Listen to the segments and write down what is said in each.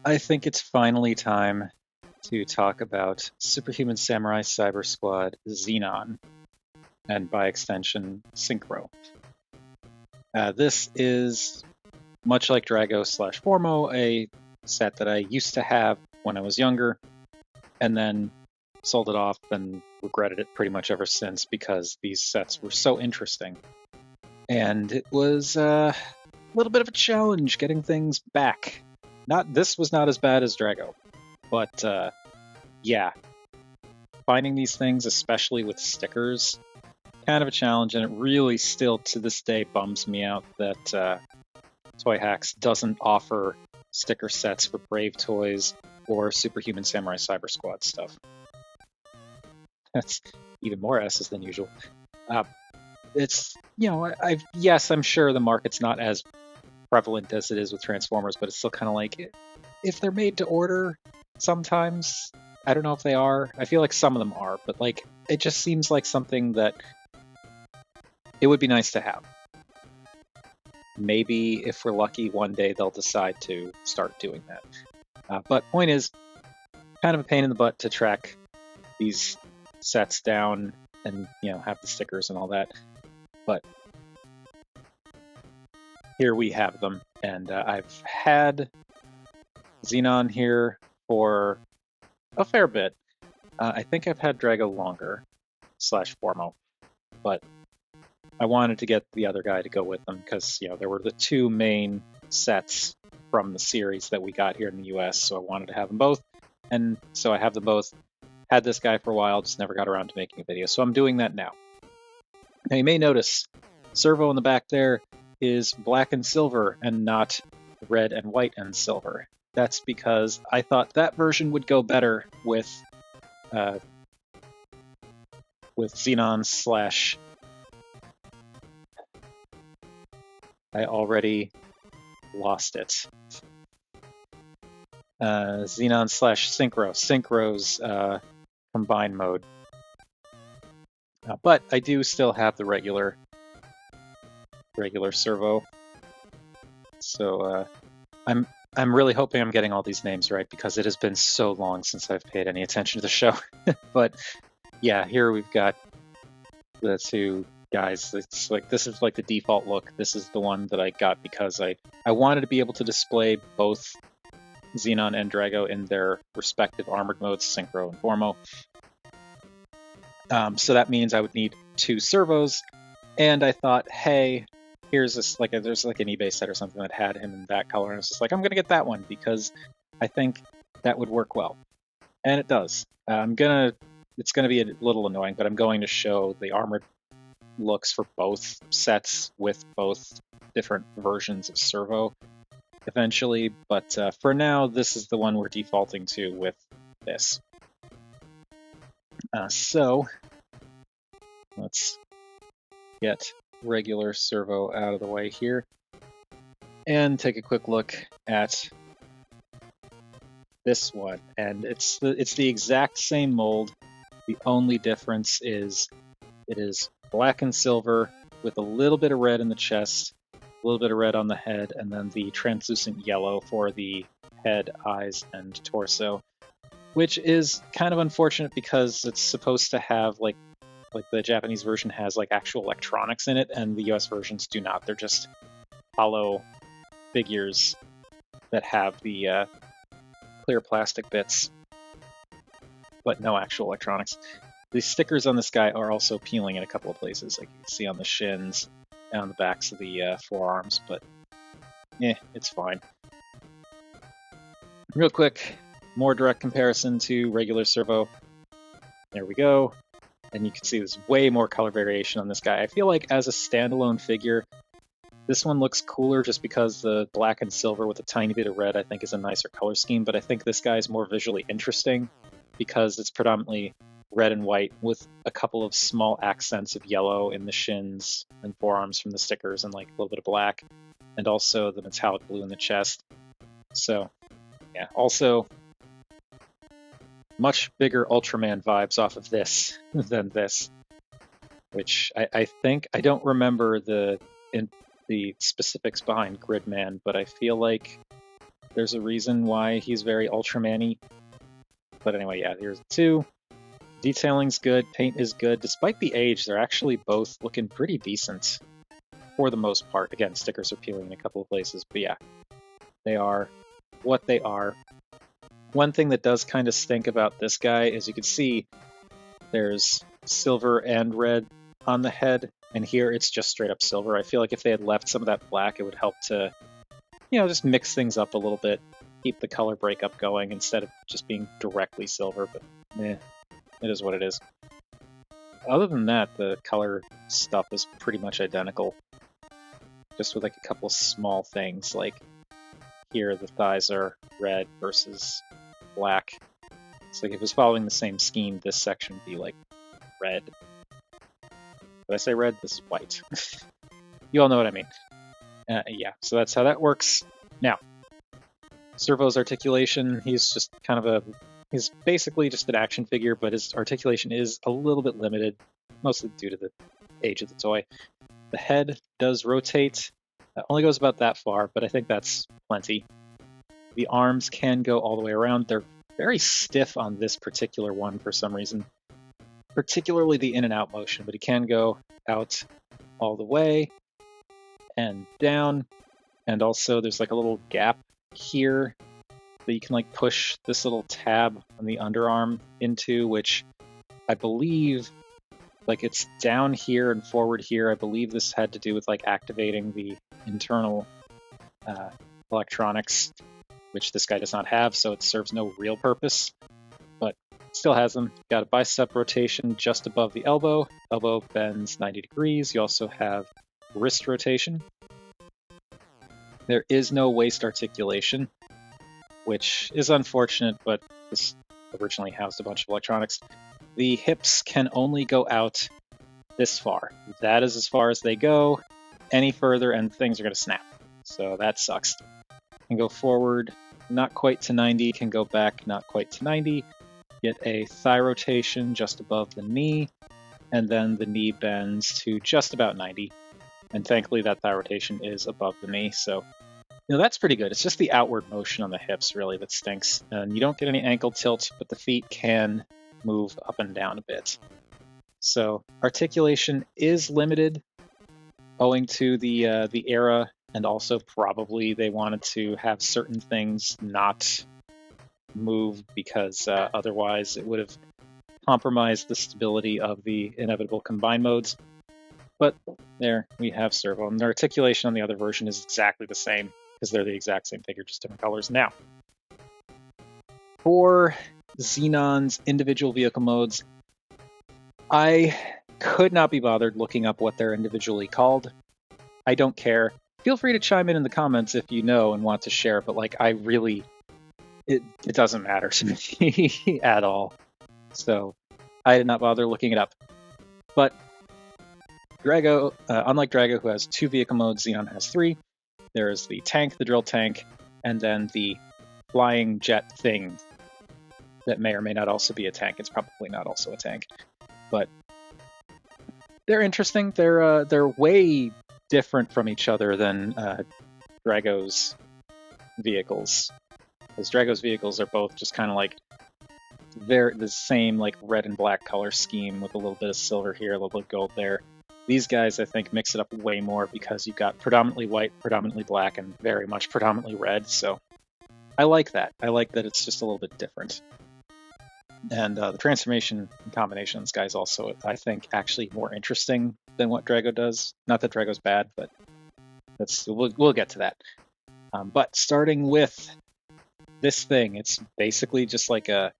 I think it's finally time to talk about Superhuman Samurai Syber-Squad Zenon, and by extension, Synchro. This is, much like Drago/Formo, a set that I used to have when I was younger, and then sold it off and regretted it pretty much ever since because these sets were so interesting. And it was a little bit of a challenge getting things back. This was not as bad as Drago, but yeah, finding these things, especially with stickers, kind of a challenge, and it really still to this day bums me out that Toy Hacks doesn't offer sticker sets for Brave Toys or Superhuman Samurai Syber-Squad stuff. That's even more S's than usual. It's, yes, I'm sure the market's not as prevalent as it is with Transformers, but it's still kind of like, if they're made to order, sometimes, I don't know if they are. I feel like some of them are, but like, it just seems like something that it would be nice to have. Maybe if we're lucky, one day they'll decide to start doing that. But point is, kind of a pain in the butt to track these sets down and have the stickers and all that. But here we have them, and I've had Zenon here for a fair bit. I think I've had Drago longer, /Formo, but I wanted to get the other guy to go with them because there were the two main sets from the series that we got here in the US, so I wanted to have them both, and so I have them both. Had this guy for a while, just never got around to making a video, so I'm doing that now. Now you may notice Servo in the back there is black and silver and not red and white and silver. That's because I thought that version would go better with Zenon / I already lost it. Zenon / Synchro's combined mode. But I do still have the regular Servo. So I'm really hoping I'm getting all these names right because it has been so long since I've paid any attention to the show. But yeah, here we've got the two guys. It's like, this is like the default look. This is the one that I got because I wanted to be able to display both Zenon and Drago in their respective armored modes, Synchro and Formo. So that means I would need two servos, and I thought, hey, here's this, there's like an eBay set or something that had him in that color, and it's just like, I'm gonna get that one because I think that would work well, and it does. It's gonna be a little annoying, but I'm going to show the armored looks for both sets with both different versions of Servo eventually, but for now, this is the one we're defaulting to with this. So let's get regular Servo out of the way here and take a quick look at this one. And it's the exact same mold. The only difference is it is black and silver with a little bit of red in the chest, a little bit of red on the head, and then the translucent yellow for the head, eyes, and torso, which is kind of unfortunate because it's supposed to have like the Japanese version has like actual electronics in it, and the US versions do not. They're just hollow figures that have the clear plastic bits, but no actual electronics. The stickers on this guy are also peeling in a couple of places, like you can see on the shins and on the backs of the forearms, but it's fine. Real quick, more direct comparison to regular Servo. There we go. And you can see there's way more color variation on this guy. I feel like as a standalone figure, this one looks cooler just because the black and silver with a tiny bit of red I think is a nicer color scheme, but I think this guy is more visually interesting because it's predominantly red and white with a couple of small accents of yellow in the shins and forearms from the stickers and like a little bit of black, and also the metallic blue in the chest. So yeah, also much bigger Ultraman vibes off of this than this, which I think, I don't remember the specifics behind Gridman, but I feel like There's a reason why he's very Ultraman-y. But anyway, yeah, here's the two. Detailing's good, paint is good. Despite the age, they're actually both looking pretty decent for the most part. Again, stickers are peeling in a couple of places, but yeah, they are what they are. One thing that does kind of stink about this guy is you can see there's silver and red on the head, and here it's just straight up silver. I feel like if they had left some of that black, it would help to, just mix things up a little bit, keep the color breakup going instead of just being directly silver, but it is what it is. Other than that, the color stuff is pretty much identical, just with like a couple of small things, like here the thighs are red versus black. So if it was following the same scheme, this section would be like red. Did I say red? This is white. You all know what I mean. Yeah, so that's how that works. Now, Servo's articulation, he's just kind of he's basically just an action figure, but his articulation is a little bit limited, mostly due to the age of the toy. The head does rotate. Only goes about that far, but I think that's plenty. The arms can go all the way around. They're very stiff on this particular one for some reason, particularly the in and out motion, but he can go out all the way and down. And also there's like a little gap here that you can like push this little tab on the underarm into, which I believe like it's down here and forward here. I believe this had to do with like activating the internal electronics, which this guy does not have, so it serves no real purpose, but still has them. Got a bicep rotation just above the elbow. Elbow bends 90 degrees. You also have wrist rotation. There is no waist articulation, which is unfortunate, but this originally housed a bunch of electronics. The hips can only go out this far. That is as far as they go. Any further and things are going to snap. So that sucks. Can go forward, not quite to 90, can go back, not quite to 90. Get a thigh rotation just above the knee, and then the knee bends to just about 90. And thankfully that thigh rotation is above the knee, so that's pretty good. It's just the outward motion on the hips really that stinks. And you don't get any ankle tilt, but the feet can move up and down a bit. So articulation is limited owing to the era, and also probably they wanted to have certain things not move because otherwise it would have compromised the stability of the inevitable combine modes. But there we have Servo. And the articulation on the other version is exactly the same because they're the exact same figure, just different colors. Now, for Zenon's individual vehicle modes, I could not be bothered looking up what they're individually called. I don't care. Feel free to chime in the comments if you know and want to share, but like I really, it doesn't matter to me at all. So I did not bother looking it up. But Drago, unlike Drago, who has 2 vehicle modes, Zenon has 3. There is the tank, the drill tank, and then the flying jet thing that may or may not also be a tank. It's probably not also a tank, but they're interesting. They're way different from each other than Drago's vehicles, because Drago's vehicles are both just kind of like they're the same like red and black color scheme with a little bit of silver here, a little bit of gold there. These guys, I think, mix it up way more because you've got predominantly white, predominantly black, and very much predominantly red. So I like that. I like that it's just a little bit different. And the transformation and combination of this guy is also, I think, actually more interesting than what Drago does. Not that Drago's bad, but we'll get to that. But starting with this thing, it's basically just like a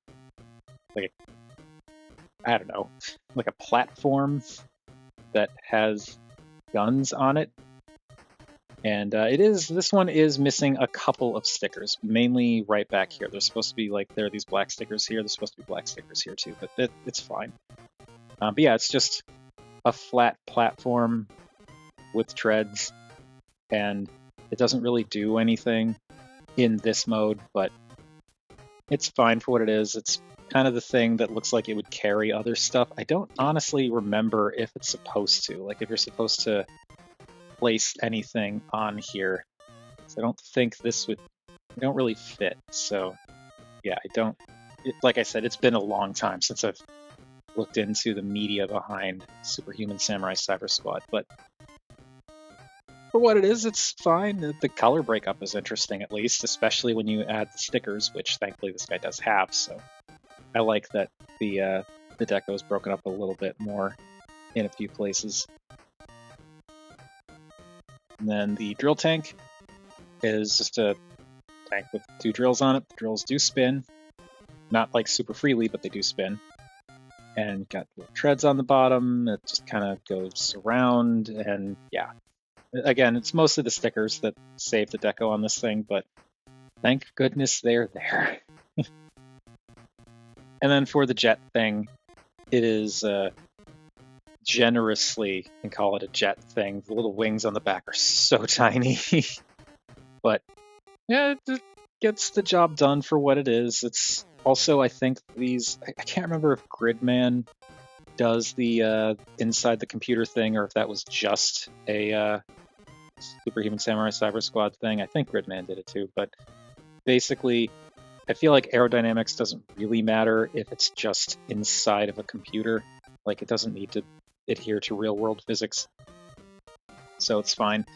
I don't know, like a platform that has guns on it. And this one is missing a couple of stickers, mainly right back here. There's supposed to be there are these black stickers here. There's supposed to be black stickers here too, but it's fine. But yeah, it's just a flat platform with treads, and it doesn't really do anything in this mode, but it's fine for what it is. It's kind of the thing that looks like it would carry other stuff. I don't honestly remember if it's supposed to, if you're supposed to place anything on here. So I don't think this would they don't really fit. So yeah, I don't. Like I said, it's been a long time since I've looked into the media behind Superhuman Samurai Syber-Squad, but for what it is, it's fine. The color breakup is interesting, at least, especially when you add the stickers, which thankfully this guy does have. So I like that the deco is broken up a little bit more in a few places. And then the drill tank is just a tank with 2 drills on it. The drills do spin, not like super freely, but they do spin. And got little treads on the bottom. It just kind of goes around, and yeah. Again, it's mostly the stickers that save the deco on this thing, but thank goodness they're there. And then for the jet thing, it is generously, you can call it a jet thing. The little wings on the back are so tiny. But yeah, it gets the job done for what it is. It's also, I think these, I can't remember if Gridman does the inside the computer thing, or if that was just a Superhuman Samurai Syber-Squad thing. I think Gridman did it too, but basically, I feel like aerodynamics doesn't really matter if it's just inside of a computer. Like, it doesn't need to adhere to real-world physics, so it's fine.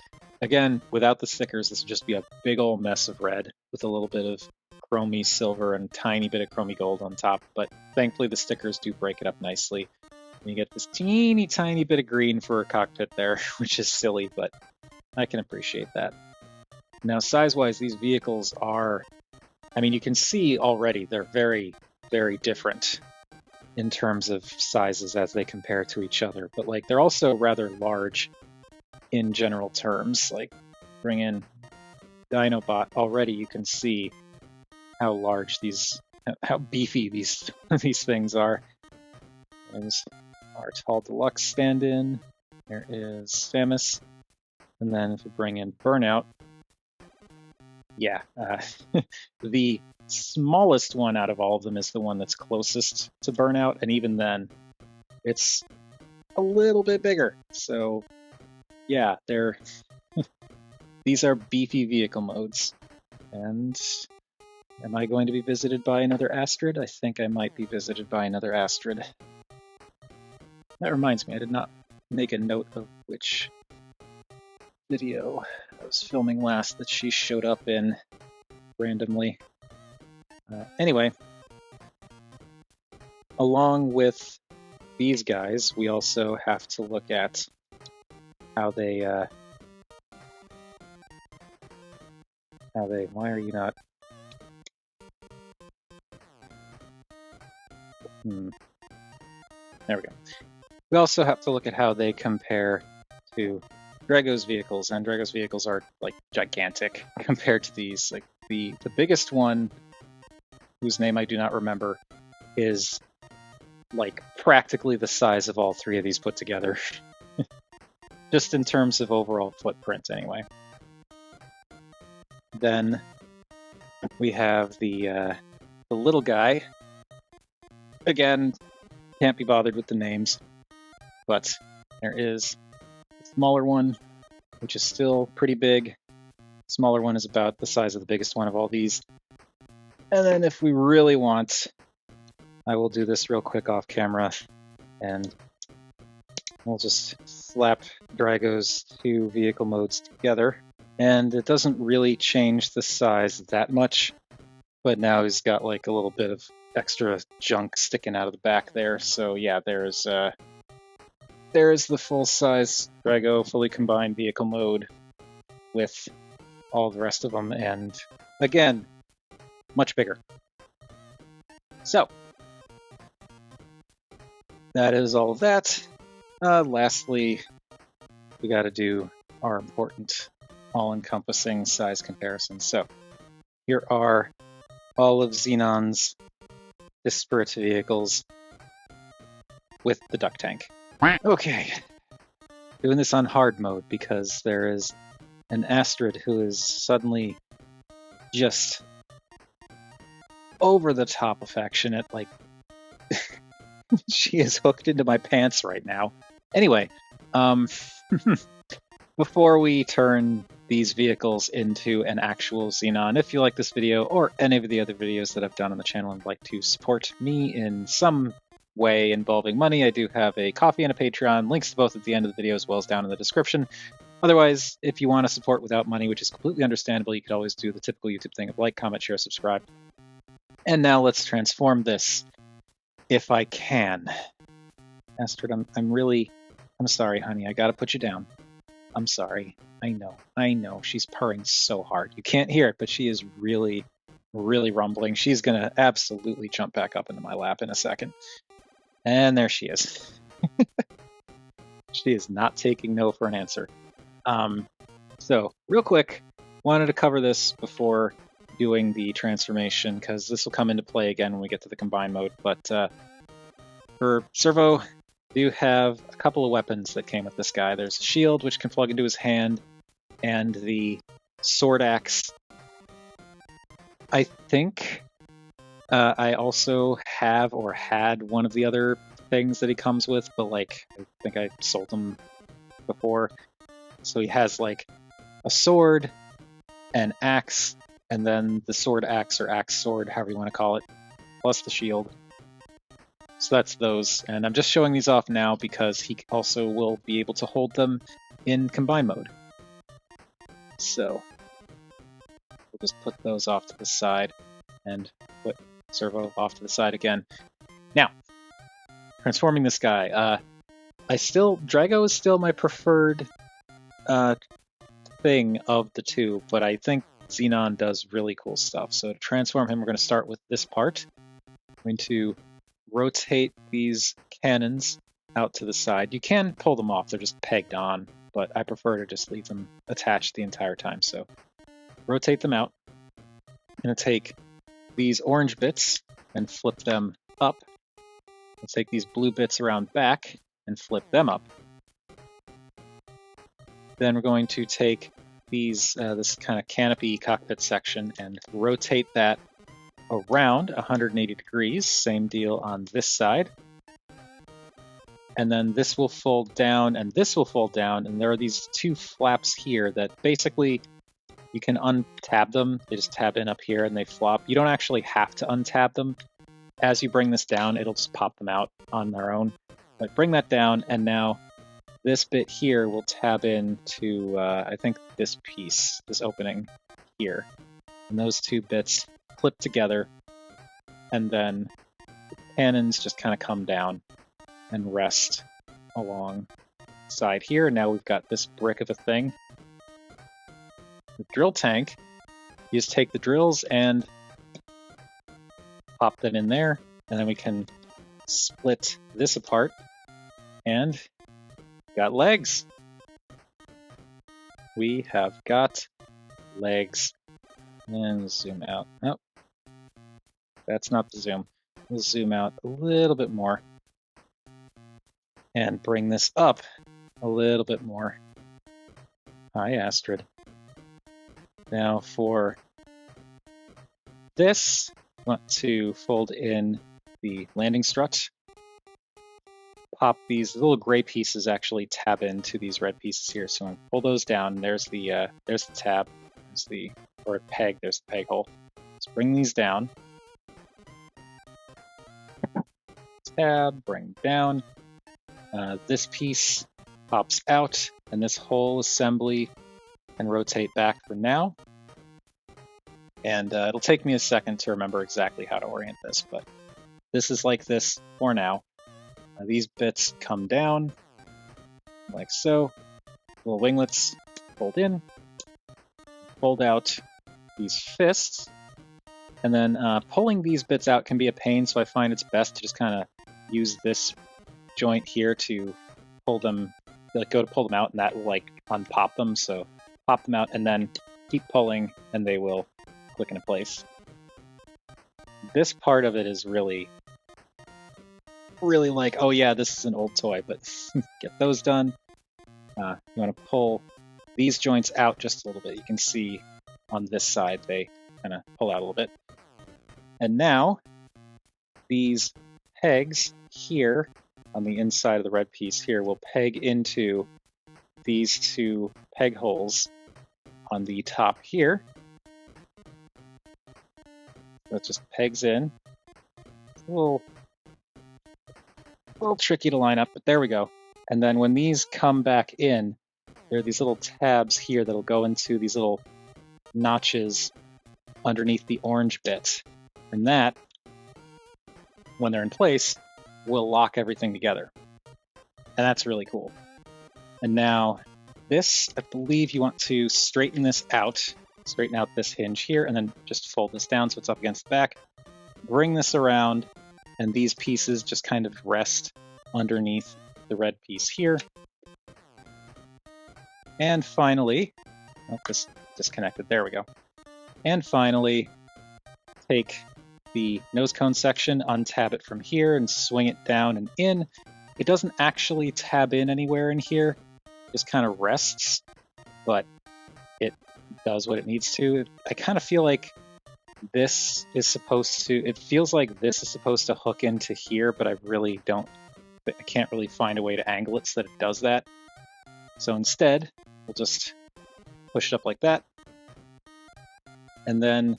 Again, without the stickers, this would just be a big old mess of red with a little bit of chromey silver and tiny bit of chromey gold on top, but thankfully the stickers do break it up nicely. And you get this teeny tiny bit of green for a cockpit there, which is silly, but I can appreciate that. Now, size-wise, these vehicles are, I mean, you can see already they're very, very different in terms of sizes as they compare to each other, but like they're also rather large in general terms. Like, bring in Dinobot, already you can see how large these, how beefy these these things are. There's our tall deluxe stand-in. There is Samus. And then if we bring in Burnout, yeah, the smallest one out of all of them is the one that's closest to Burnout, and even then, it's a little bit bigger. So yeah, they're these are beefy vehicle modes. And am I going to be visited by another Astrid? I think I might be visited by another Astrid. That reminds me, I did not make a note of which video I was filming last that she showed up in randomly. Anyway, along with these guys, we also have to look at how they, why are you not? There we go. We also have to look at how they compare to Drago's vehicles, and Drago's vehicles are like gigantic compared to these. Like the biggest one, whose name I do not remember, is like practically the size of all 3 of these put together. Just in terms of overall footprint, anyway. Then we have the little guy. Again, can't be bothered with the names, but there is a smaller one, which is still pretty big. The smaller one is about the size of the biggest one of all these. And then if we really want, I will do this real quick off camera, and we'll just slap Drago's 2 vehicle modes together. And it doesn't really change the size that much, but now he's got like a little bit of extra junk sticking out of the back there. So yeah, there's the full-size Drago fully combined vehicle mode with all the rest of them, and again, much bigger. So that is all of that. Lastly, we got to do our important all-encompassing size comparisons. So here are all of Zenon's disparate vehicles with the duck tank. Okay, doing this on hard mode because there is an Astrid who is suddenly just over the top affectionate. Like, she is hooked into my pants right now. Anyway, before we turn these vehicles into an actual Zenon. If you like this video or any of the other videos that I've done on the channel and would like to support me in some way involving money, I do have a Ko-fi and a Patreon. Links to both at the end of the video as well as down in the description. Otherwise, if you want to support without money, which is completely understandable, you could always do the typical YouTube thing of like, comment, share, subscribe. And now let's transform this, if I can. Astrid, I'm sorry, honey. I gotta put you down. I'm sorry. I know. She's purring so hard. You can't hear it, but she is really, really rumbling. She's gonna absolutely jump back up into my lap in a second. And there she is. She is not taking no for an answer. So real quick, wanted to cover this before doing the transformation, because this will come into play again when we get to the combine mode. But for Servo, do have a couple of weapons that came with this guy. There's a shield, which can plug into his hand, and the sword axe. I think I also have or had one of the other things that he comes with, but like I think I sold them before. So he has like a sword, an axe, and then the sword axe or axe sword, however you want to call it, plus the shield. So that's those, and I'm just showing these off now because he also will be able to hold them in combine mode. So we'll just put those off to the side and put Servo off to the side again. Now, transforming this guy. Drago is still my preferred thing of the two, but I think Zenon does really cool stuff. So to transform him, we're going to start with this part. I'm going to rotate these cannons out to the side. You can pull them off, they're just pegged on, but I prefer to just leave them attached the entire time. So rotate them out. I'm going to take these orange bits and flip them up. Let's take these blue bits around back and flip them up. Then we're going to take these this kind of canopy cockpit section and rotate that around 180 degrees. Same deal on this side. And then this will fold down and this will fold down, and there are these two flaps here that basically you can untab them. They just tab in up here and they flop. You don't actually have to untab them. As you bring this down, it'll just pop them out on their own. But bring that down, and now this bit here will tab into, I think, this piece, this opening here. And those two bits clip together, and then the cannons just kind of come down and rest alongside here. Now we've got this brick of a thing. The drill tank, you just take the drills and pop them in there, and then we can split this apart, and got legs. We have got legs. And zoom out. Nope. That's not the zoom. We'll zoom out a little bit more and bring this up a little bit more. Hi, Astrid. Now for this, I want to fold in the landing strut. Pop these little gray pieces actually tab into these red pieces here. So I'm gonna pull those down. There's the tab. There's the peg. There's the peg hole. Let's bring these down. Tab, bring down. This piece pops out, and this whole assembly can rotate back for now. And it'll take me a second to remember exactly how to orient this, but this is like this for now. These bits come down like so. Little winglets fold in, fold out these fists, and then pulling these bits out can be a pain, so I find it's best to just kind of use this joint here to pull them, like go to pull them out, and that will like unpop them. So pop them out and then keep pulling, and they will click into place. This part of it is really like, oh yeah, this is an old toy, but get those done. You want to pull these joints out just a little bit. You can see on this side they kind of pull out a little bit. And now these pegs here on the inside of the red piece here will peg into these two peg holes on the top here. So it just pegs in. It's a little tricky to line up, but there we go. And then when these come back in, there are these little tabs here that'll go into these little notches underneath the orange bit. And that, when they're in place, will lock everything together. And that's really cool. And now this, I believe you want to straighten this out, straighten out this hinge here, and then just fold this down so it's up against the back. Bring this around, and these pieces just kind of rest underneath the red piece here. And finally, oh, this disconnected, there we go. And finally, take the nose cone section, untab it from here, and swing it down and in. It doesn't actually tab in anywhere in here, it just kind of rests, but it does what it needs to. I kind of feel like this is supposed to, it feels like this is supposed to hook into here, but I really don't, I can't really find a way to angle it so that it does that. So instead, we'll just push it up like that, and then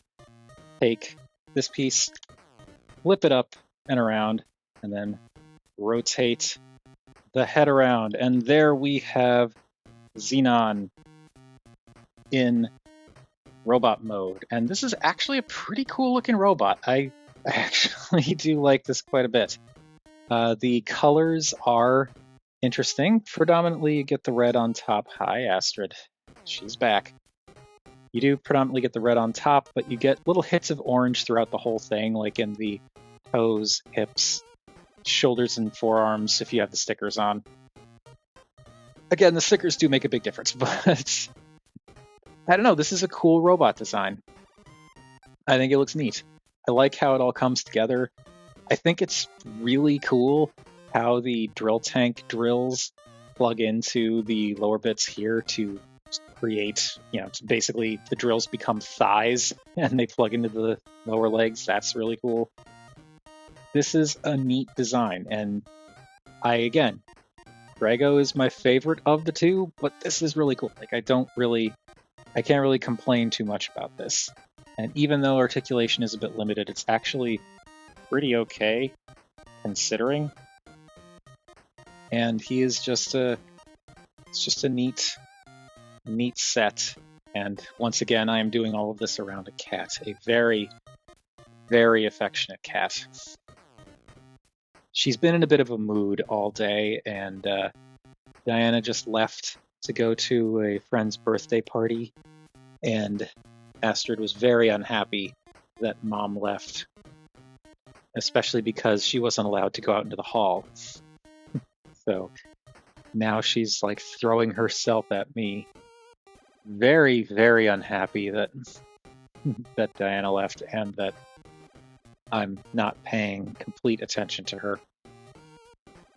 take this piece, flip it up and around, and then rotate the head around. And there we have Zenon in robot mode. And this is actually a pretty cool looking robot. I actually do like this quite a bit. The colors are interesting. Predominantly you get the red on top. Hi, Astrid. She's back. You do predominantly get the red on top, but you get little hits of orange throughout the whole thing, like in the toes, hips, shoulders, and forearms if you have the stickers on. Again, the stickers do make a big difference, but I don't know, this is a cool robot design. I think it looks neat. I like how it all comes together. I think it's really cool how the drill tank drills plug into the lower bits here to create, it's basically the drills become thighs and they plug into the lower legs. That's really cool. This is a neat design, and again, Drago is my favorite of the two, but this is really cool. Like, I can't really complain too much about this. And even though articulation is a bit limited, it's actually pretty okay considering. And he is just it's just a neat set. And once again, I am doing all of this around a cat, a very, very affectionate cat. She's been in a bit of a mood all day, and Diana just left to go to a friend's birthday party, and Astrid was very unhappy that Mom left, especially because she wasn't allowed to go out into the hall. So now she's like throwing herself at me. Very, very unhappy that Diana left and that I'm not paying complete attention to her.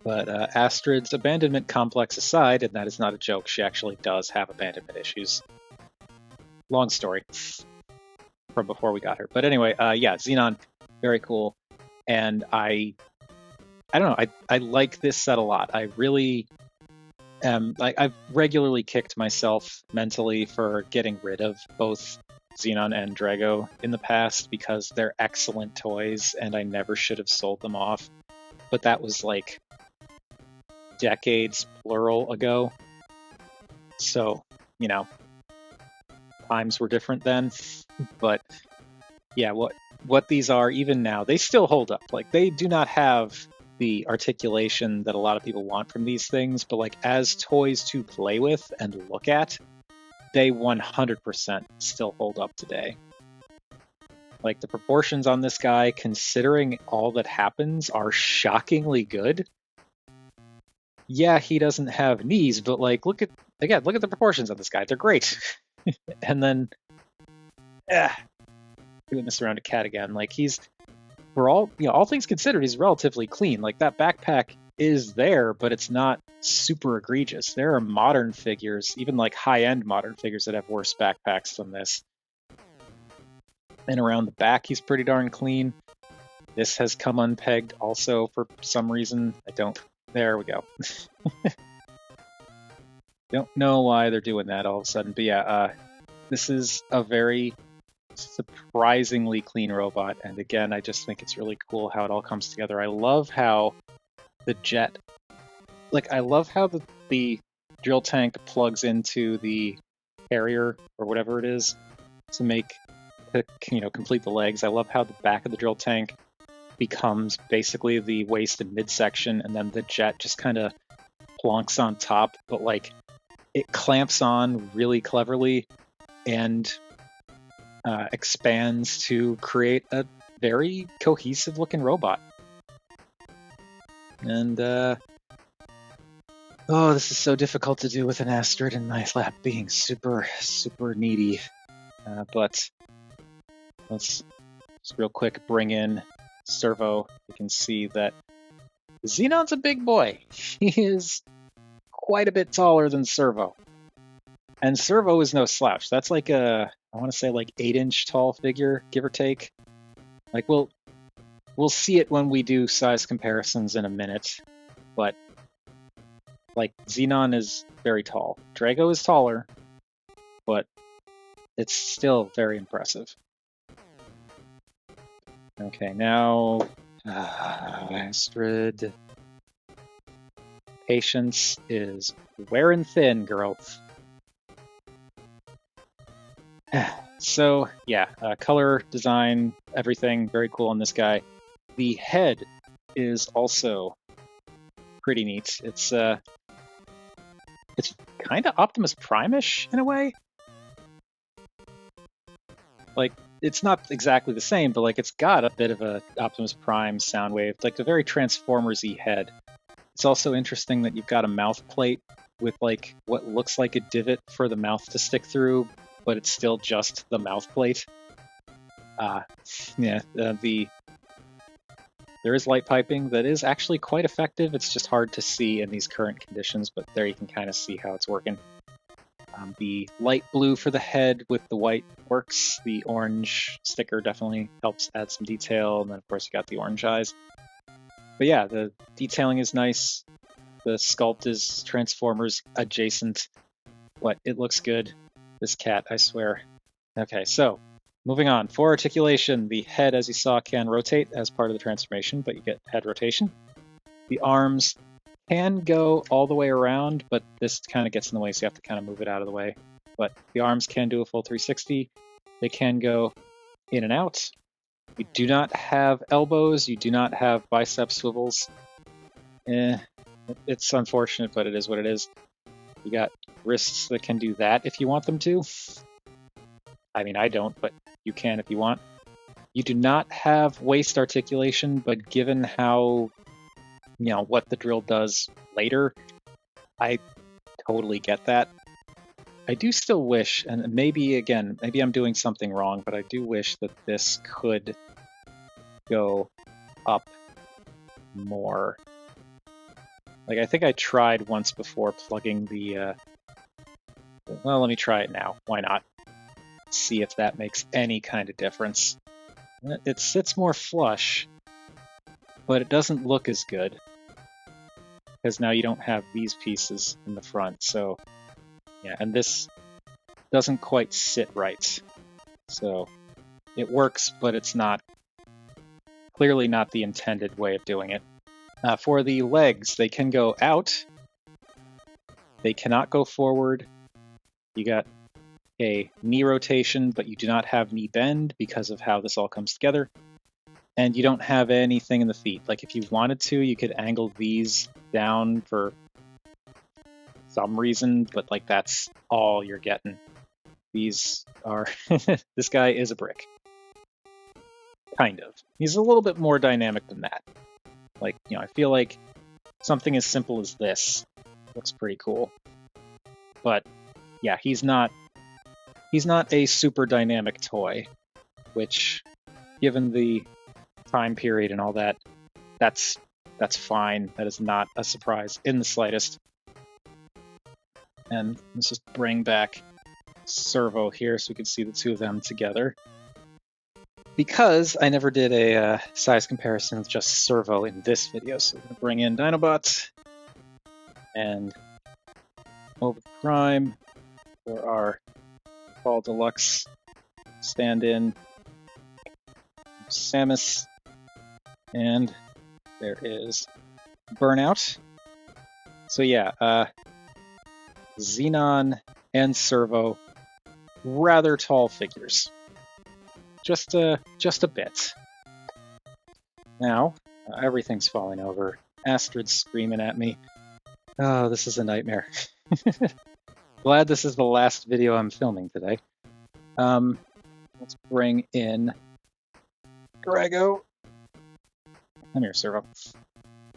But Astrid's abandonment complex aside, and that is not a joke, she actually does have abandonment issues. Long story from before we got her. But anyway, yeah, Zenon, very cool. And I don't know, I like this set a lot. I really am, I've regularly kicked myself mentally for getting rid of both Zenon and Drago in the past because they're excellent toys and I never should have sold them off. But that was like decades plural ago. So, times were different then. But yeah, what these are even now, they still hold up. Like, they do not have the articulation that a lot of people want from these things, but like as toys to play with and look at, they 100% still hold up today. Like, the proportions on this guy, considering all that happens, are shockingly good. Yeah, he doesn't have knees, but like, look at the proportions on this guy. They're great. And then, doing this around a cat again. Like, he's, for all things considered, he's relatively clean. Like, that backpack is there, but it's not super egregious. There are modern figures, even like high-end modern figures, that have worse backpacks than this. And around the back, he's pretty darn clean. This has come unpegged also for some reason. There we go. Don't know why they're doing that all of a sudden, but yeah, this is a very surprisingly clean robot, and again, I just think it's really cool how it all comes together. I love how the jet, I love how the drill tank plugs into the carrier or whatever it is to complete the legs. I love how the back of the drill tank becomes basically the waist and midsection, and then the jet just kind of plonks on top, but it clamps on really cleverly and expands to create a very cohesive looking robot. And oh, this is so difficult to do with an Astrid in my lap being super, super needy. But let's just real quick bring in Servo. You can see that Zenon's a big boy. He is quite a bit taller than Servo. And Servo is no slouch. That's I want to say 8-inch tall figure, give or take. We'll see it when we do size comparisons in a minute. But Zenon is very tall. Drago is taller, but it's still very impressive. Okay, now Astrid. Patience is wearing thin, girl. So yeah, color, design, everything very cool on this guy. The head is also pretty neat. It's kind of Optimus Prime-ish in a way. It's not exactly the same, but it's got a bit of a Optimus Prime sound wave, a very Transformers-y head. It's also interesting that you've got a mouth plate with what looks like a divot for the mouth to stick through, but it's still just the mouth plate. There is light piping that is actually quite effective. It's just hard to see in these current conditions, but there you can kind of see how it's working. The light blue for the head with the white works. The orange sticker definitely helps add some detail, and then of course you got the orange eyes. But yeah, the detailing is nice. The sculpt is Transformers adjacent, but it looks good. This cat, I swear. Okay, so moving on. For articulation, the head, as you saw, can rotate as part of the transformation, but you get head rotation. The arms can go all the way around, but this kind of gets in the way, so you have to kind of move it out of the way. But the arms can do a full 360. They can go in and out. You do not have elbows. You do not have bicep swivels. It's unfortunate, but it is what it is. You got wrists that can do that if you want them to. I mean, I don't, but you can if you want. You do not have waist articulation, but given how, what the drill does later, I totally get that. I do still wish, and maybe I'm doing something wrong, but I do wish that this could go up more. I think I tried once before plugging the, well, let me try it now. Why not? See if that makes any kind of difference. It sits more flush, but it doesn't look as good. Because now you don't have these pieces in the front, so yeah, and this doesn't quite sit right. So it works, but it's clearly not the intended way of doing it. For the legs, they can go out. They cannot go forward. You got a knee rotation, but you do not have knee bend because of how this all comes together. And you don't have anything in the feet. If you wanted to, you could angle these down for some reason, but that's all you're getting. These are... This guy is a brick. Kind of. He's a little bit more dynamic than that. I feel like something as simple as this looks pretty cool. But yeah, he's not a super dynamic toy, which, given the time period and all that, that's fine. That is not a surprise in the slightest. And let's just bring back Servo here so we can see the two of them together. Because I never did a size comparison with just Servo in this video, so we're going to bring in Dinobot and Mobile Prime for our Fall Deluxe stand-in, Samus, and there is Burnout. So yeah, Zenon and Servo, rather tall figures. Just a bit. Now, everything's falling over. Astrid's screaming at me. Oh, this is a nightmare. Glad this is the last video I'm filming today. Let's bring in Drago. Come here, Servo.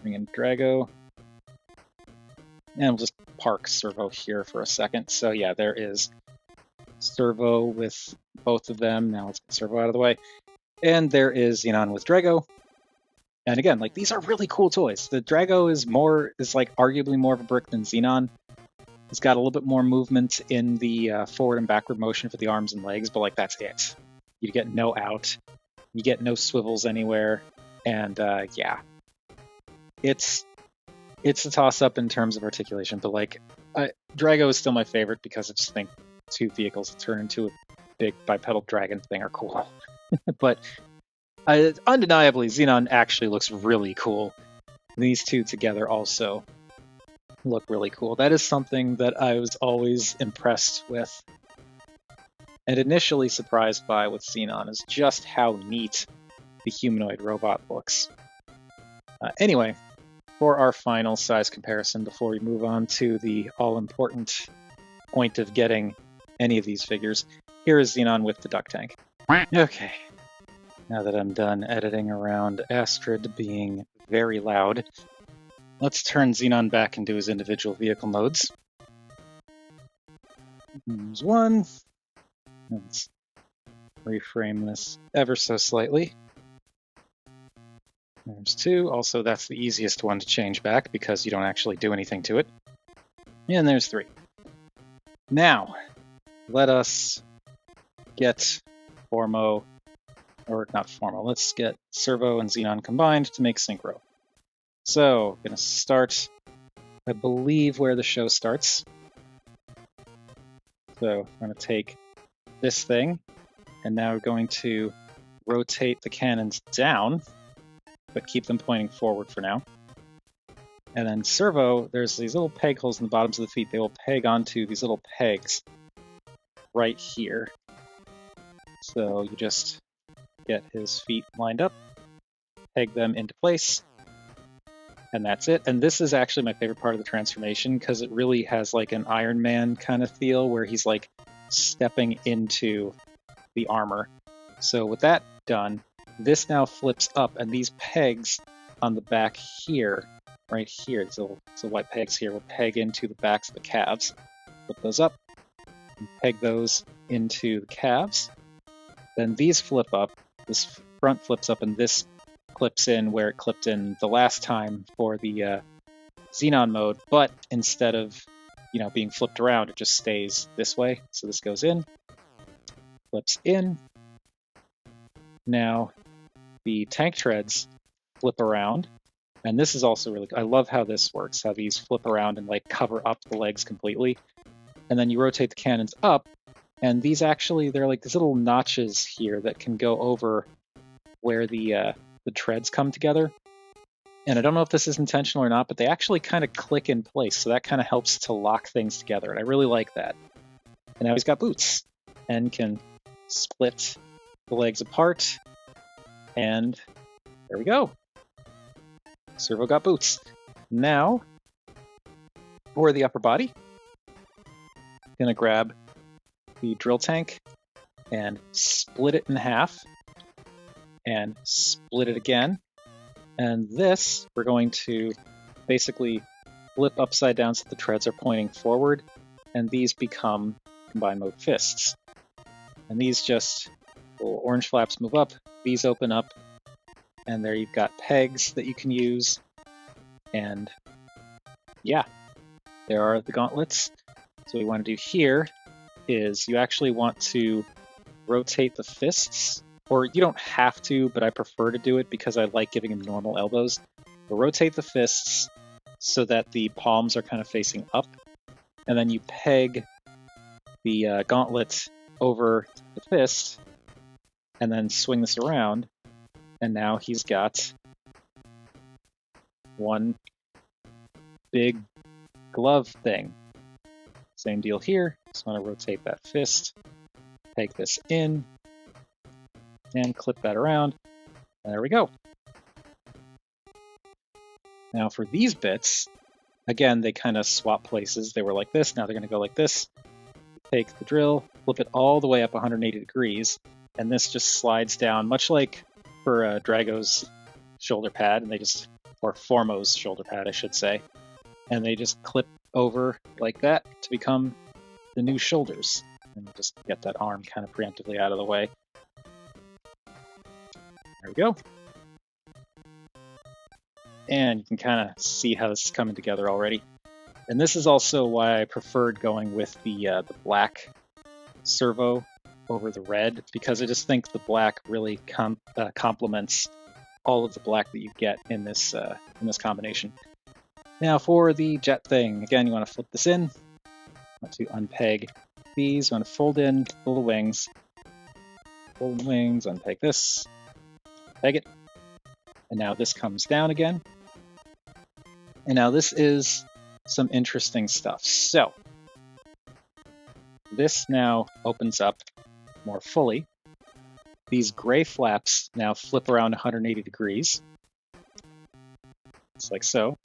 Bring in Drago. And we'll just park Servo here for a second. So yeah, there is Servo with both of them. Now let's get Servo out of the way. And there is Zenon with Drago. And again, like, these are really cool toys. The Drago is like arguably more of a brick than Zenon. It's got a little bit more movement in the forward and backward motion for the arms and legs, but like, that's it. You get no out. You get no swivels anywhere. And yeah, it's a toss-up in terms of articulation, but like, Drago is still my favorite because I just think two vehicles that turn into a big bipedal dragon thing are cool. But undeniably, Zenon actually looks really cool. These two together also look really cool. That is something that I was always impressed with and initially surprised by with Zenon, is just how neat the humanoid robot looks. Anyway, for our final size comparison before we move on to the all-important point of getting any of these figures, here is Zenon with the duck tank. Okay, now that I'm done editing around Astrid being very loud, let's turn Zenon back into his individual vehicle modes. There's one. Let's reframe this ever so slightly. There's two. Also, that's the easiest one to change back because you don't actually do anything to it. And there's three. Now, let us get Formo, or not Formo, let's get Servo and Zenon combined to make Synchro. So, I'm going to start, I believe, where the show starts. So, I'm going to take this thing, and now we're going to rotate the cannons down, but keep them pointing forward for now. And then Servo, there's these little peg holes in the bottoms of the feet. They will peg onto these little pegs right here. So you just get his feet lined up, peg them into place, and that's it. And this is actually my favorite part of the transformation because it really has like an Iron Man kind of feel where he's like stepping into the armor. So with that done, this now flips up, and these pegs on the back here, right here, so white pegs here, will peg into the backs of the calves. Flip those up, and peg those into the calves. Then these flip up, this front flips up, and this clips in where it clipped in the last time for the Zenon mode, but instead of, you know, being flipped around, it just stays this way. So this goes in, flips in. Now the tank treads flip around, and this is also really, I love how this works, how these flip around and like cover up the legs completely. And then you rotate the cannons up, and these actually, they're like these little notches here that can go over where the treads come together. And I don't know if this is intentional or not, but they actually kind of click in place, so that kind of helps to lock things together, and I really like that. And now he's got boots, and can split the legs apart, and there we go. Servo got boots. Now, for the upper body, gonna grab the drill tank and split it in half, and split it again. And this, we're going to basically flip upside down so the treads are pointing forward, and these become combined mode fists. And these just, little orange flaps move up, these open up, and there you've got pegs that you can use. And yeah, there are the gauntlets. So what you want to do here is you actually want to rotate the fists, or you don't have to, but I prefer to do it because I like giving them normal elbows. But rotate the fists so that the palms are kind of facing up, and then you peg the gauntlet over the fist and then swing this around, and now he's got one big glove thing. Same deal here. Just want to rotate that fist, take this in, and clip that around. And there we go. Now for these bits, again, they kind of swap places. They were like this, now they're going to go like this. Take the drill, flip it all the way up 180 degrees, and this just slides down, much like for Drago's shoulder pad, and they just, or Formo's shoulder pad, I should say, and they just clip over like that to become the new shoulders. And just get that arm kind of preemptively out of the way. There we go. And you can kind of see how this is coming together already. And this is also why I preferred going with the black servo over the red, because I just think the black really complements all of the black that you get in this combination. Now for the jet thing, again, you want to flip this in. Want to unpeg these. Want to fold in, pull the wings. Fold the wings, unpeg this, peg it. And now this comes down again. And now this is some interesting stuff. So this now opens up more fully. These gray flaps now flip around 180 degrees. Just like so.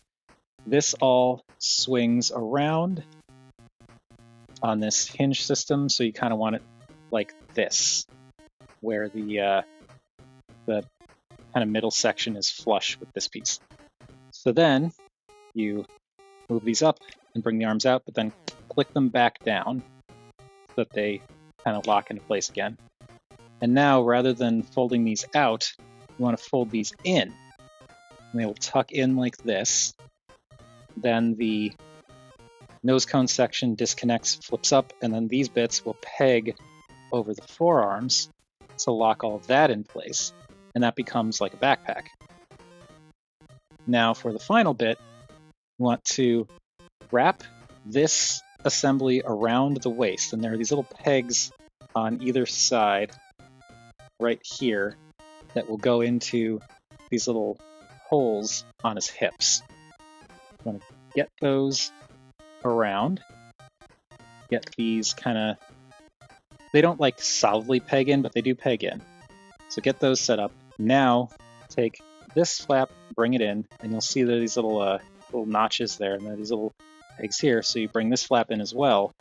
This all swings around on this hinge system, so you kind of want it like this, where the kind of middle section is flush with this piece. So then you move these up and bring the arms out, but then click them back down so that they kind of lock into place again. And now, rather than folding these out, you want to fold these in. And they will tuck in like this. Then the nose cone section disconnects, flips up, and then these bits will peg over the forearms to lock all of that in place. And that becomes like a backpack. Now for the final bit, you want to wrap this assembly around the waist, and there are these little pegs on either side right here that will go into these little holes on his hips. You want to get those around, get these kind of, they don't like solidly peg in, but they do peg in. So get those set up. Now take this flap, bring it in, and you'll see there are these little notches there, and there are these little pegs here. So you bring this flap in as well,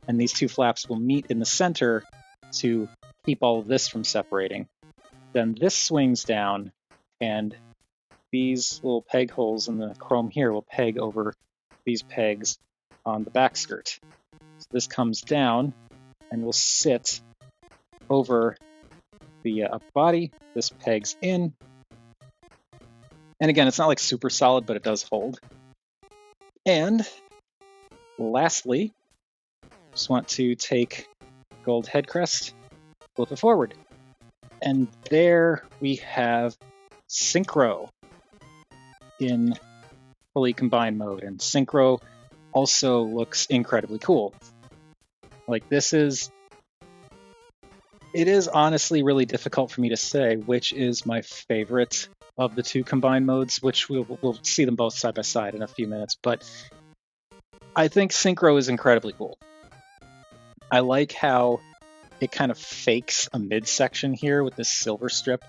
and these two flaps will meet in the center to keep all of this from separating. Then this swings down, and these little peg holes in the chrome here will peg over these pegs on the back skirt. So this comes down and will sit over the upper body. This pegs in. And again, it's not like super solid, but it does hold. And lastly, just want to take gold head crest, flip it forward. And there we have Synchro in fully combined mode. And Synchro also looks incredibly cool. Like it is honestly really difficult for me to say which is my favorite of the two combined modes, which we'll see them both side by side in a few minutes, but I think Synchro is incredibly cool. I like how it kind of fakes a midsection here with this silver strip.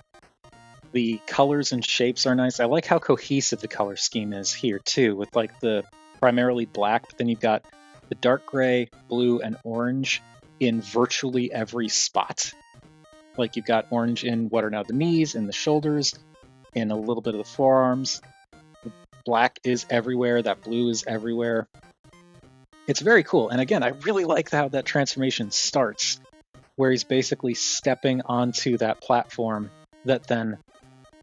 The colors and shapes are nice. I like how cohesive the color scheme is here too, with like the primarily black, but then you've got the dark gray, blue, and orange in virtually every spot. Like you've got orange in what are now the knees, in the shoulders, in a little bit of the forearms. The black is everywhere, that blue is everywhere. It's very cool. And again, I really like how that transformation starts, where he's basically stepping onto that platform that then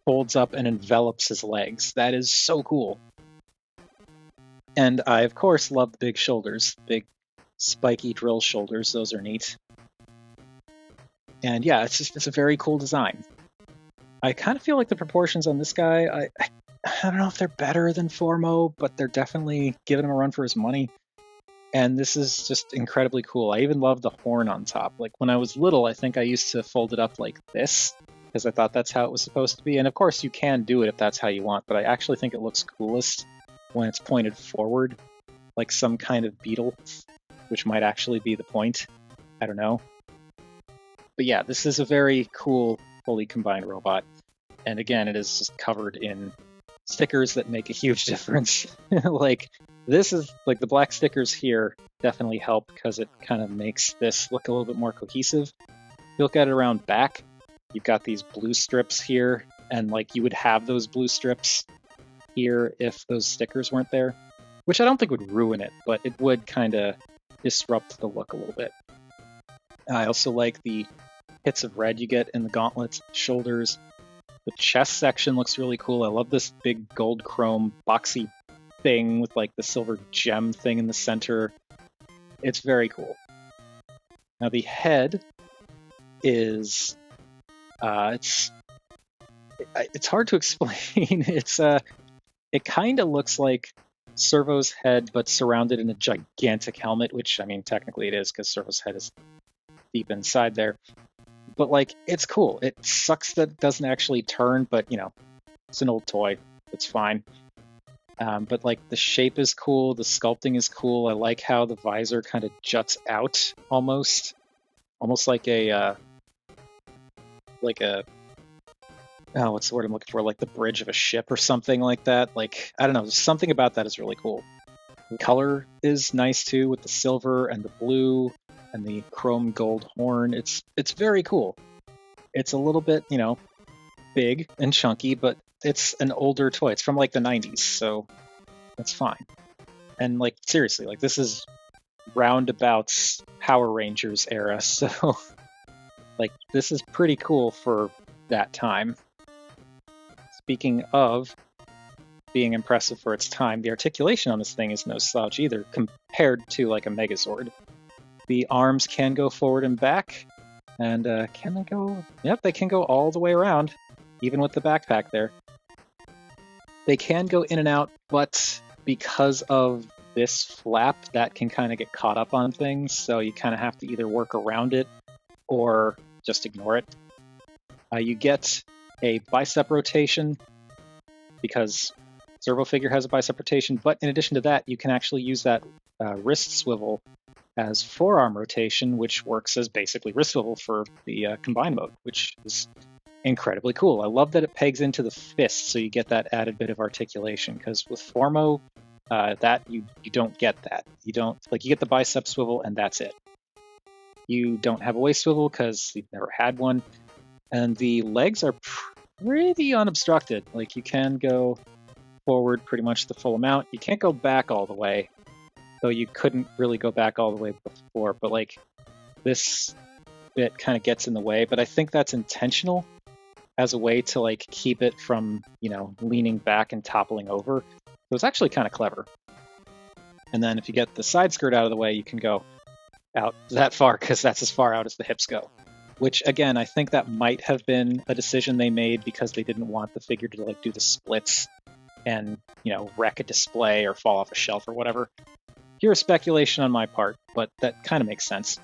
folds up and envelops his legs. That is so cool. And I, of course, love the big shoulders, big spiky drill shoulders. Those are neat. And yeah, it's a very cool design. I kind of feel like the proportions on this guy, I don't know if they're better than Formo, but they're definitely giving him a run for his money. And this is just incredibly cool. I even love the horn on top. Like when I was little, I think I used to fold it up like this because I thought that's how it was supposed to be. And of course you can do it if that's how you want, but I actually think it looks coolest when it's pointed forward, like some kind of beetle, which might actually be the point. I don't know. But yeah, this is a very cool, fully combined robot. And again, it is just covered in stickers that make a huge difference. Like, this is, like, the black stickers here definitely help because it kind of makes this look a little bit more cohesive. If you look at it around back, you've got these blue strips here, and, like, you would have those blue strips here if those stickers weren't there, which I don't think would ruin it, but it would kind of disrupt the look a little bit. I also like the hits of red you get in the gauntlets, shoulders. The chest section looks really cool. I love this big gold chrome boxy thing with like the silver gem thing in the center. It's very cool. Now the head is it's hard to explain. It kind of looks like Servo's head, but surrounded in a gigantic helmet, which, I mean, technically it is because Servo's head is deep inside there. But, like, it's cool. It sucks that it doesn't actually turn, but, you know, it's an old toy. It's fine. But, like, the shape is cool. The sculpting is cool. I like how the visor kind of juts out almost. Almost like a, oh, what's the word I'm looking for? Like the bridge of a ship or something like that. Like, I don't know. Something about that is really cool. The color is nice, too, with the silver and the blue and the chrome gold horn. It's very cool. It's a little bit, you know, big and chunky, but it's an older toy. It's from like the 90s, so that's fine. And like, seriously, like this is roundabouts Power Rangers era, so like this is pretty cool for that time. Speaking of being impressive for its time, the articulation on this thing is no slouch either compared to like a Megazord. The arms can go forward and back, and can they go? Yep, they can go all the way around, even with the backpack there. They can go in and out, but because of this flap, that can kind of get caught up on things, so you kind of have to either work around it or just ignore it. You get a bicep rotation because Servo figure has a bicep rotation, but in addition to that, you can actually use that wrist swivel as forearm rotation, which works as basically wrist swivel for the combine mode, which is incredibly cool. I love that it pegs into the fist, so you get that added bit of articulation, because with Formo, that you don't get that. You don't, like, you get the bicep swivel and that's it. You don't have a waist swivel because you've never had one, and the legs are pretty unobstructed. Like, you can go forward pretty much the full amount. You can't go back all the way, though you couldn't really go back all the way before, but like this bit kind of gets in the way, but I think that's intentional as a way to like keep it from, you know, leaning back and toppling over. So it's actually kind of clever. And then if you get the side skirt out of the way, you can go out that far because that's as far out as the hips go. Which, again, I think that might have been a decision they made because they didn't want the figure to like do the splits and, you know, wreck a display or fall off a shelf or whatever. Pure speculation on my part, but that kind of makes sense.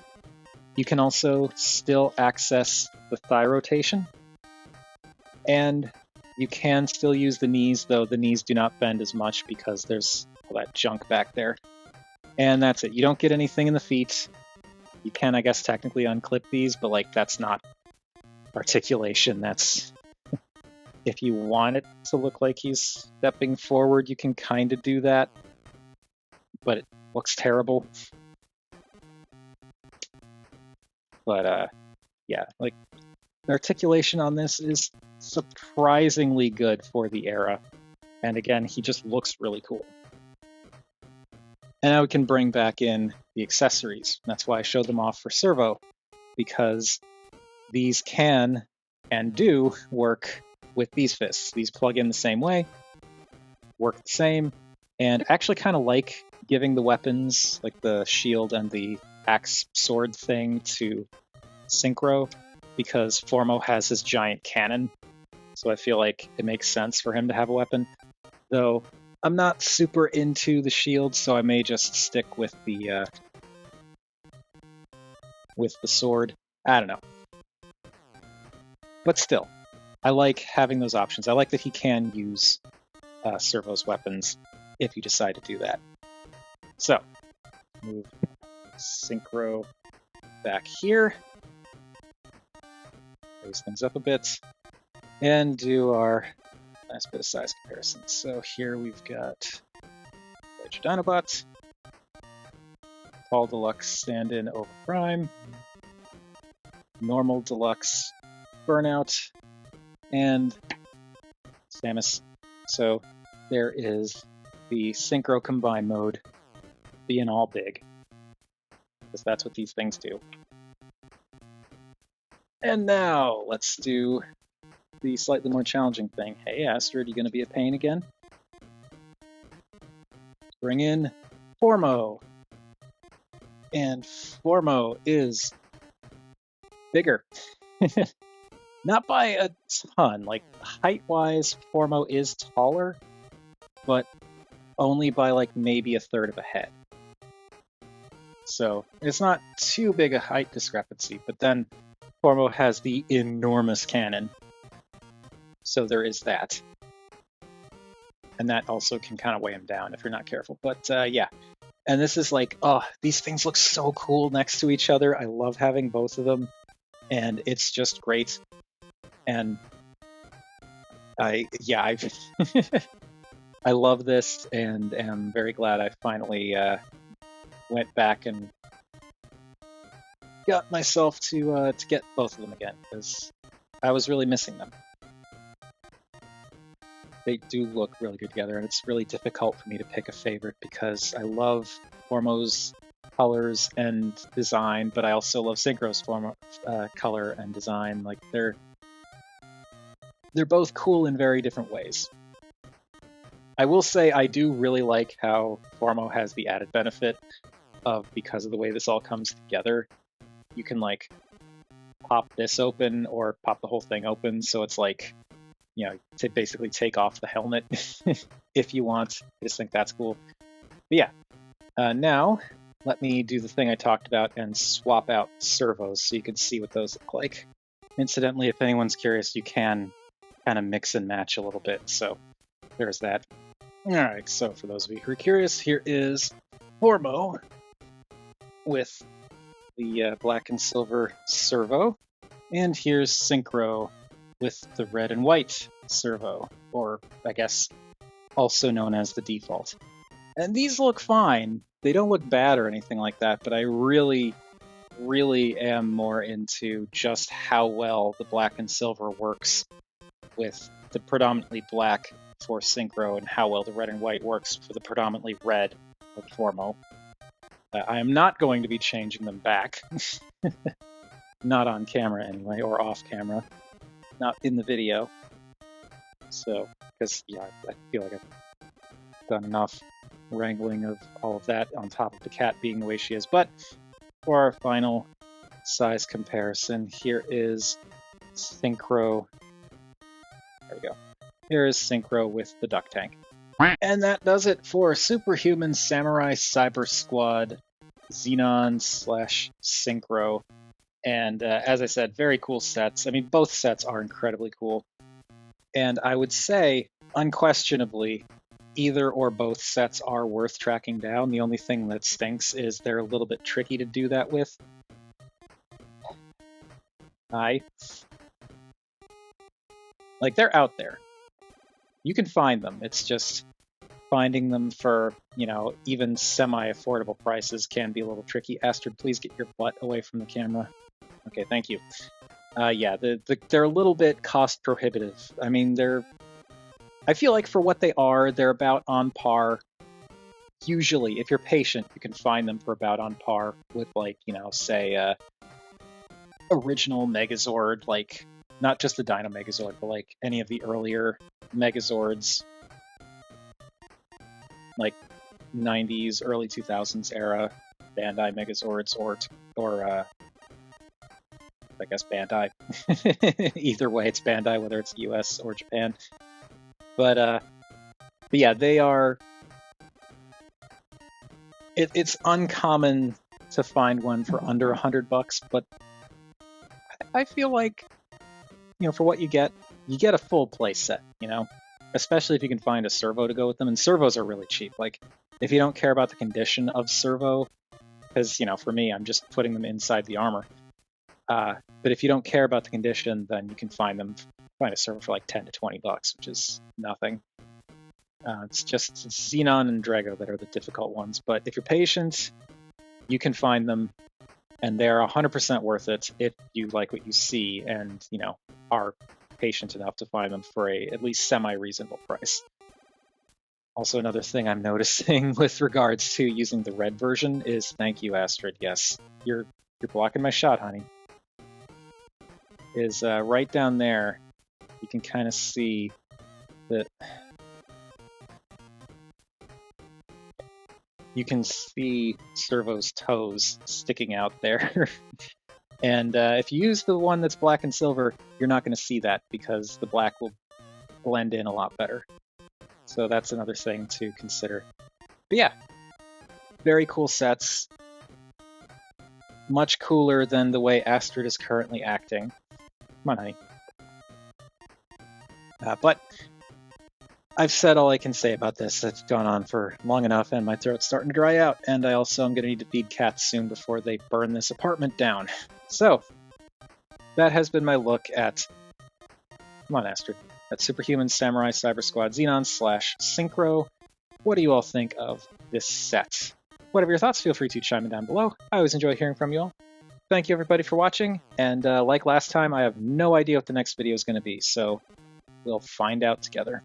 You can also still access the thigh rotation, and you can still use the knees, though the knees do not bend as much because there's all that junk back there. And that's it. You don't get anything in the feet. You can, I guess, technically unclip these, but like that's not articulation. That's if you want it to look like he's stepping forward, you can kind of do that, but it looks terrible. But yeah, like the articulation on this is surprisingly good for the era. And again, he just looks really cool. And now we can bring back in the accessories. That's why I showed them off for Servo, because these can and do work with these fists. These plug in the same way, work the same, and actually kind of like giving the weapons, like the shield and the axe sword thing, to Synchro, because Formo has his giant cannon, so I feel like it makes sense for him to have a weapon. Though I'm not super into the shield, so I may just stick with the sword. I don't know. But still, I like having those options. I like that he can use Servo's weapons if you decide to do that. So, move Synchro back here. Raise things up a bit. And do our last bit of size comparisons. So here we've got Giga-Butt, Tall Deluxe stand-in over Prime, Normal Deluxe Burnout, and Samus. So there is the Synchro Combine mode being all big, because that's what these things do. And now let's do the slightly more challenging thing. Hey, Astrid, you gonna be a pain again? Bring in Formo. And Formo is bigger. Not by a ton. Like, height-wise, Formo is taller, but only by, like, maybe a third of a head. So, it's not too big a height discrepancy, but then Formo has the enormous cannon. So there is that. And that also can kind of weigh him down if you're not careful. But yeah. And this is like, oh, these things look so cool next to each other. I love having both of them. And it's just great. And I love this and am very glad I finally went back and got myself to get both of them again, because I was really missing them. They do look really good together, and it's really difficult for me to pick a favorite because I love Formo's colors and design, but I also love Synchro's color and design. Like they're both cool in very different ways. I will say I do really like how Formo has the added benefit of, because of the way this all comes together, you can like pop this open or pop the whole thing open, so it's like, you know, to basically take off the helmet if you want. I just think that's cool. But yeah, now let me do the thing I talked about and swap out servos so you can see what those look like. Incidentally, if anyone's curious, you can kind of mix and match a little bit, so there's that. Alright, so for those of you who are curious, here is Formo with the black and silver servo, and here's Synchro with the red and white servo, or I guess also known as the default. And these look fine. They don't look bad or anything like that, but I really, really am more into just how well the black and silver works with the predominantly black for Synchro and how well the red and white works for the predominantly red of Formo. I am not going to be changing them back. Not on camera anyway, or off camera. Not in the video. So, because, yeah, I feel like I've done enough wrangling of all of that on top of the cat being the way she is. But for our final size comparison, here is Synchro. There we go. Here is Synchro with the duck tank. And that does it for Superhuman Samurai Syber-Squad Zenon / Synchro. And as I said, very cool sets. I mean, both sets are incredibly cool. And I would say, unquestionably, either or both sets are worth tracking down. The only thing that stinks is they're a little bit tricky to do that with. Like, they're out there. You can find them. It's just finding them for, you know, even semi-affordable prices can be a little tricky. Astrid, please get your butt away from the camera. Okay, thank you. Yeah, they're a little bit cost prohibitive. I mean, I feel like for what they are, they're about on par. Usually, if you're patient, you can find them for about on par with, like, you know, say, original Megazord, like, not just the Dino Megazord, but like any of the earlier Megazords, like 90s, early 2000s era Bandai Megazords, or I guess Bandai. Either way, it's Bandai, whether it's US or Japan. But But yeah, they are... It's uncommon to find one for under $100, but I feel like, for what you get a full play set, especially if you can find a servo to go with them. And servos are really cheap. Like, if you don't care about the condition of servo, because, for me, I'm just putting them inside the armor. But if you don't care about the condition, then you can find a servo for like $10 to $20, which is nothing. It's just Zenon and Drago that are the difficult ones. But if you're patient, you can find them, and they're 100% worth it if you like what you see and, are patient enough to find them for a at least semi-reasonable price. Also, another thing I'm noticing with regards to using the red version is, thank you, Astrid. Yes, you're blocking my shot, honey. Is right down there. You can kind of see that. You can see Servo's toes sticking out there. And if you use the one that's black and silver, you're not going to see that because the black will blend in a lot better. So that's another thing to consider. But yeah, very cool sets. Much cooler than the way Astrid is currently acting. Come on, honey. But I've said all I can say about this. It's gone on for long enough, and my throat's starting to dry out. And I also am going to need to feed cats soon before they burn this apartment down. So, that has been my look at... Come on, Astrid. At Superhuman Samurai Syber-Squad Zenon / Synchro. What do you all think of this set? Whatever your thoughts, feel free to chime in down below. I always enjoy hearing from you all. Thank you, everybody, for watching. And like last time, I have no idea what the next video is going to be, so we'll find out together.